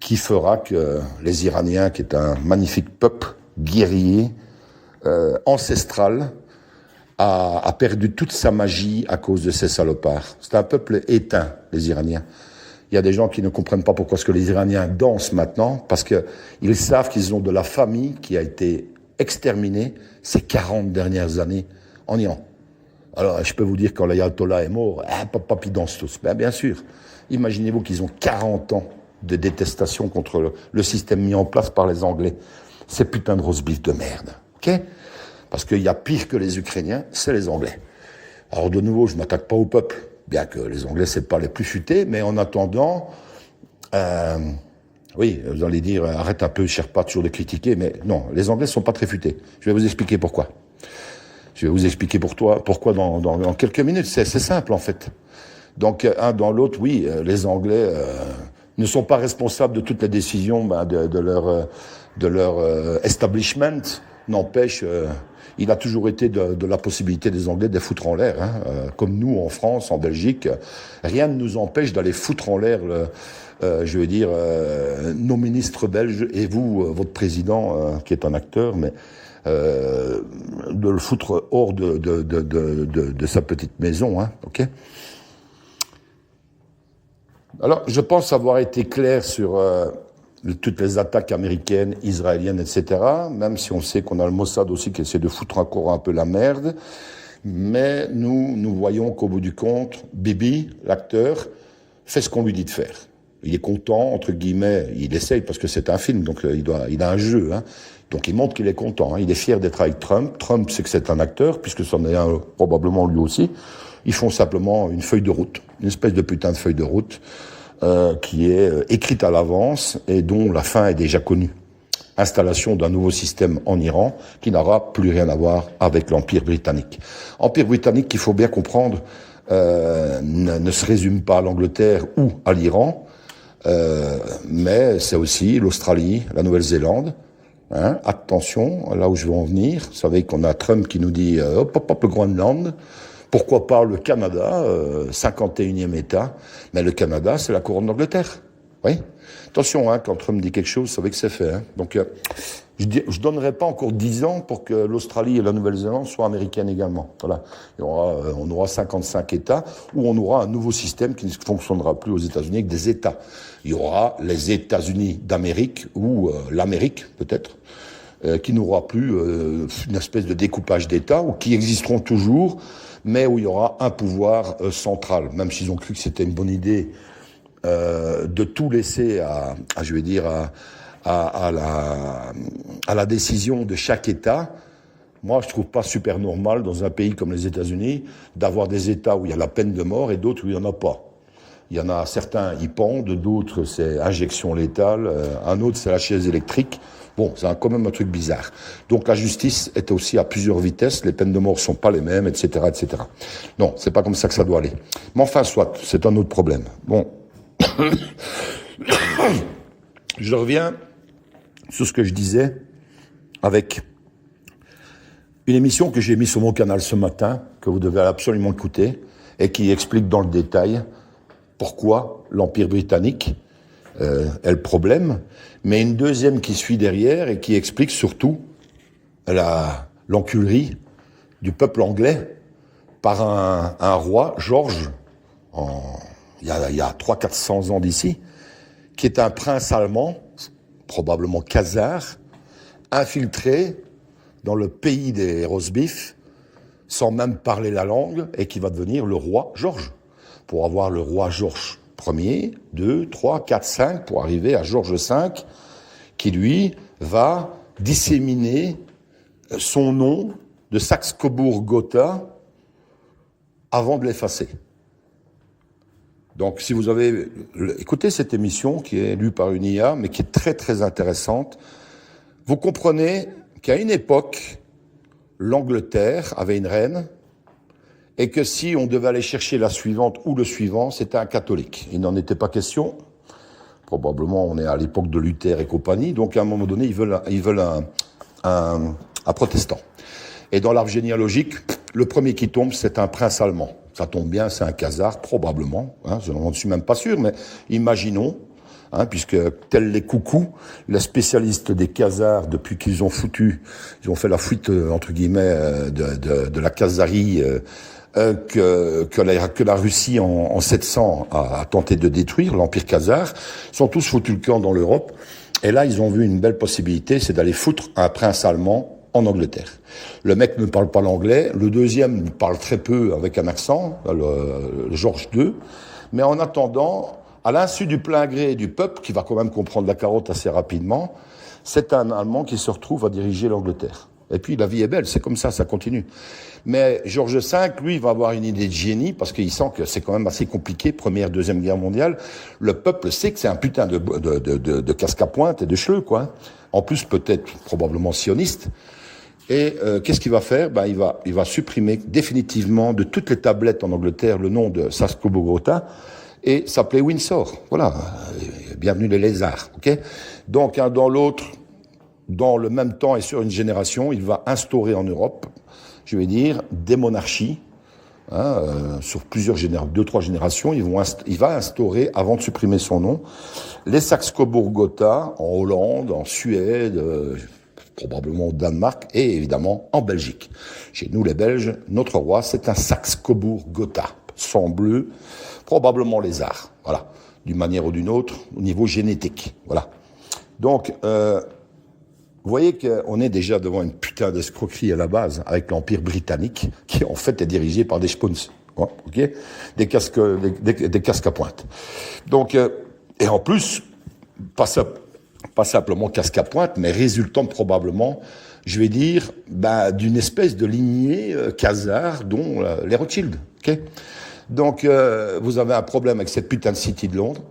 Speaker 1: qui fera que les Iraniens, qui est un magnifique peuple guerrier, ancestral, a perdu toute sa magie à cause de ces salopards. C'est un peuple éteint, les Iraniens. Il y a des gens qui ne comprennent pas pourquoi est-ce que les Iraniens dansent maintenant, parce qu'ils savent qu'ils ont de la famille qui a été exterminée ces 40 dernières années en Iran. Alors, je peux vous dire, quand l'ayatollah est mort, papa, ils dansent tous. Bien sûr. Imaginez-vous qu'ils ont 40 ans de détestation contre le système mis en place par les Anglais. Ces putains de roast beef de merde. Ok ? Parce qu'il y a pire que les Ukrainiens, c'est les Anglais. Alors de nouveau, je m'attaque pas au peuple, bien que les Anglais c'est pas les plus futés, mais en attendant, oui, vous allez dire, arrête un peu, cherche pas toujours de critiquer, mais non, les Anglais sont pas très futés. Je vais vous expliquer pourquoi. Je vais vous expliquer pourquoi dans quelques minutes. C'est simple en fait. Donc un dans l'autre, oui, les Anglais ne sont pas responsables de toutes les décisions de leur establishment. N'empêche, il a toujours été de la possibilité des Anglais de les foutre en l'air. Comme nous en France, en Belgique, rien ne nous empêche d'aller foutre en l'air, je veux dire, nos ministres belges et vous, votre président, qui est un acteur, mais de le foutre hors de sa petite maison, ok. Alors, je pense avoir été clair sur toutes les attaques américaines, israéliennes, etc., même si on sait qu'on a le Mossad aussi qui essaie de foutre encore un peu la merde. Mais nous voyons qu'au bout du compte, Bibi, l'acteur, fait ce qu'on lui dit de faire. Il est content, entre guillemets, il essaye parce que c'est un film, donc il a un jeu, Donc il montre qu'il est content, il est fier d'être avec Trump. Trump sait que c'est un acteur, puisque c'en est un probablement lui aussi. Ils font simplement une feuille de route, une espèce de putain de feuille de route, qui est écrite à l'avance et dont la fin est déjà connue. Installation d'un nouveau système en Iran qui n'aura plus rien à voir avec l'Empire britannique. Empire britannique qu'il faut bien comprendre ne se résume pas à l'Angleterre ou à l'Iran, mais c'est aussi l'Australie, la Nouvelle-Zélande. Attention, là où je veux en venir, vous savez qu'on a Trump qui nous dit hop, le Groenland. Pourquoi pas le Canada, 51e État, mais le Canada, c'est la couronne d'Angleterre. Oui. Attention, quand Trump dit quelque chose, vous savez que c'est fait. Donc, je donnerai pas encore 10 ans pour que l'Australie et la Nouvelle-Zélande soient américaines également. Voilà. On aura 55 États, où on aura un nouveau système qui ne fonctionnera plus aux États-Unis avec des États. Il y aura les États-Unis d'Amérique, ou l'Amérique, peut-être, qui n'aura plus une espèce de découpage d'États, ou qui existeront toujours, mais où il y aura un pouvoir central, même s'ils ont cru que c'était une bonne idée de tout laisser à la décision de chaque État. Moi, je trouve pas super normal dans un pays comme les États-Unis d'avoir des États où il y a la peine de mort et d'autres où il y en a pas. Il y en a certains, ils pendent, d'autres c'est injection létale, un autre c'est la chaise électrique. Bon, c'est quand même un truc bizarre. Donc la justice est aussi à plusieurs vitesses, les peines de mort sont pas les mêmes, etc., etc. Non, c'est pas comme ça que ça doit aller. Mais enfin, soit, c'est un autre problème. Bon. Je reviens sur ce que je disais avec une émission que j'ai mise sur mon canal ce matin, que vous devez absolument écouter, et qui explique dans le détail pourquoi l'Empire britannique est le problème, mais une deuxième qui suit derrière et qui explique surtout l'enculerie du peuple anglais par un roi, George, il y a 300-400 ans d'ici, qui est un prince allemand, probablement khazar, infiltré dans le pays des roast-beef, sans même parler la langue, et qui va devenir le roi George. Pour avoir le roi George Ier, 2, 3, 4, 5, pour arriver à George V, qui lui va disséminer son nom de Saxe-Cobourg-Gotha avant de l'effacer. Donc si vous avez écouté cette émission qui est lue par une IA, mais qui est très très intéressante, vous comprenez qu'à une époque, l'Angleterre avait une reine, et que si on devait aller chercher la suivante ou le suivant, c'était un catholique. Il n'en était pas question. Probablement, on est à l'époque de Luther et compagnie, donc à un moment donné, ils veulent un protestant. Et dans l'arbre généalogique, le premier qui tombe, c'est un prince allemand. Ça tombe bien, c'est un khazar, probablement. Je n'en suis même pas sûr, mais imaginons, puisque tels les coucous, les spécialistes des khazars, depuis qu'ils ont fait la fuite, entre guillemets, de la khazarie, que la Russie en 700 a tenté de détruire, l'Empire khazar, sont tous foutus le camp dans l'Europe. Et là, ils ont vu une belle possibilité, c'est d'aller foutre un prince allemand en Angleterre. Le mec ne parle pas l'anglais, le deuxième parle très peu avec un accent, le George II, mais en attendant, à l'insu du plein gré du peuple, qui va quand même comprendre la carotte assez rapidement, c'est un Allemand qui se retrouve à diriger l'Angleterre. Et puis la vie est belle, c'est comme ça continue. Mais Georges V, lui, va avoir une idée de génie, parce qu'il sent que c'est quand même assez compliqué, Première, Deuxième Guerre mondiale. Le peuple sait que c'est un putain de casque à pointe et de chleux, quoi. En plus, peut-être, probablement sioniste. Et qu'est-ce qu'il va faire? Il va supprimer définitivement de toutes les tablettes en Angleterre le nom de Saxe-Cobourg-Gotha et s'appeler Windsor. Voilà, bienvenue les lézards, ok? Donc, un dans l'autre, dans le même temps et sur une génération, il va instaurer en Europe, je vais dire, des monarchies, sur plusieurs générations, 2-3 générations, il va instaurer, avant de supprimer son nom, les Saxe-Cobourg-Gotha en Hollande, en Suède, probablement au Danemark et évidemment en Belgique. Chez nous, les Belges, notre roi, c'est un Saxe-Cobourg-Gotha, sang bleu, probablement lézard, voilà, d'une manière ou d'une autre, au niveau génétique, voilà. Donc, vous voyez qu'on est déjà devant une putain d'escroquerie à la base, avec l'Empire britannique, qui en fait est dirigé par des spawns, ok, des casques à pointe. Donc, et en plus, pas simplement casque à pointe, mais résultant probablement, je vais dire, d'une espèce de lignée khazare, dont les Rothschild, ok. Donc, vous avez un problème avec cette putain de City de Londres,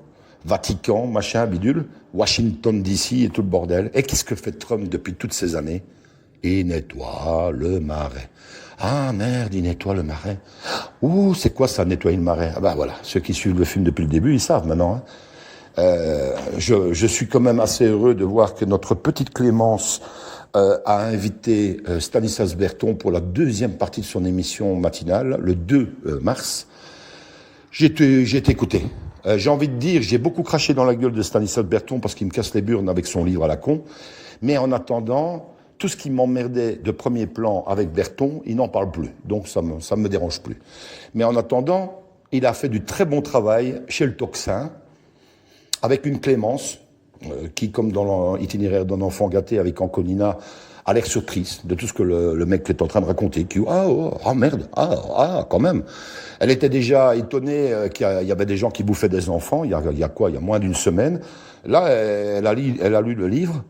Speaker 1: Vatican, machin, bidule, Washington DC et tout le bordel. Et qu'est-ce que fait Trump depuis toutes ces années? Il nettoie le marais. Ah merde, il nettoie le marais. Ouh, c'est quoi ça, nettoyer le marais? Ah voilà, ceux qui suivent le film depuis le début, ils savent maintenant. Je suis quand même assez heureux de voir que notre petite Clémence a invité Stanislas Berton pour la deuxième partie de son émission matinale, le 2 mars. J'ai été écouté. J'ai envie de dire, j'ai beaucoup craché dans la gueule de Stanislas Berton parce qu'il me casse les burnes avec son livre à la con. Mais en attendant, tout ce qui m'emmerdait de premier plan avec Berton, il n'en parle plus. Donc ça me dérange plus. Mais en attendant, il a fait du très bon travail chez le Tocsin, avec une Clémence, qui, comme dans l'itinéraire d'un enfant gâté avec Anconina, a l'air surprise de tout ce que le mec est en train de raconter. Qui, merde, quand même. Elle était déjà étonnée qu'il y avait des gens qui bouffaient des enfants, il y a moins d'une semaine. Là, elle a lu le livre,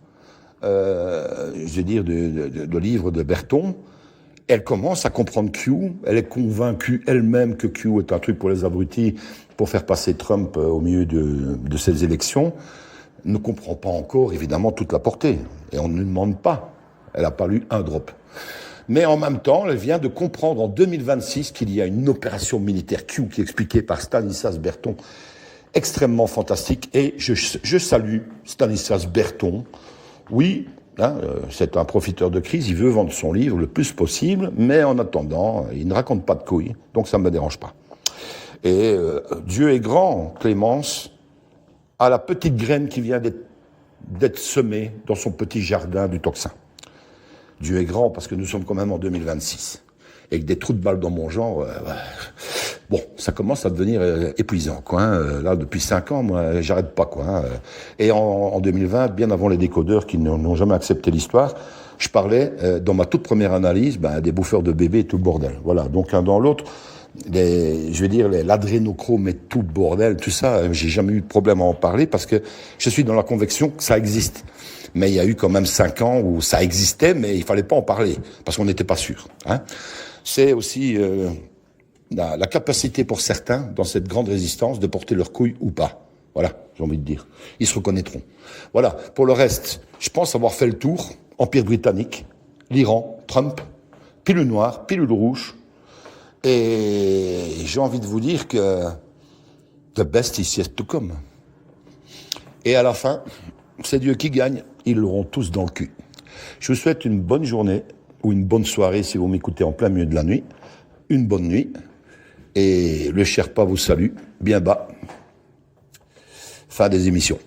Speaker 1: je veux dire, le livre de Berton. Elle commence à comprendre Q. Elle est convaincue elle-même que Q est un truc pour les abrutis, pour faire passer Trump au milieu de ces élections. Elle ne comprend pas encore, évidemment, toute la portée. Et on ne lui demande pas. Elle n'a pas lu un drop. Mais en même temps, elle vient de comprendre en 2026 qu'il y a une opération militaire Q qui est expliquée par Stanislas Berton, extrêmement fantastique. Et je salue Stanislas Berton. Oui, c'est un profiteur de crise, il veut vendre son livre le plus possible, mais en attendant, il ne raconte pas de couilles, donc ça ne me dérange pas. Et Dieu est grand, Clémence a la petite graine qui vient d'être semée dans son petit jardin du Tocsin. Dieu est grand parce que nous sommes quand même en 2026. Et que des trous de balles dans mon genre, bon, ça commence à devenir épuisant, quoi. Là, depuis 5 ans, moi, j'arrête pas, quoi. Et en 2020, bien avant les décodeurs qui n'ont jamais accepté l'histoire, je parlais, dans ma toute première analyse, des bouffeurs de bébés et tout le bordel. Voilà, donc l'un dans l'autre, l'adrénochrome et tout le bordel, tout ça, j'ai jamais eu de problème à en parler parce que je suis dans la conviction que ça existe. Mais il y a eu quand même 5 ans où ça existait, mais il fallait pas en parler, parce qu'on n'était pas sûr. C'est aussi la capacité pour certains, dans cette grande résistance, de porter leurs couilles ou pas. Voilà, j'ai envie de dire. Ils se reconnaîtront. Voilà, pour le reste, je pense avoir fait le tour. Empire britannique, l'Iran, Trump, pilule noire, pilule rouge. Et j'ai envie de vous dire que the best is yet to come. Et à la fin, c'est Dieu qui gagne. Ils l'auront tous dans le cul. Je vous souhaite une bonne journée ou une bonne soirée si vous m'écoutez en plein milieu de la nuit. Une bonne nuit. Et le Sherpa vous salue bien bas. Fin des émissions.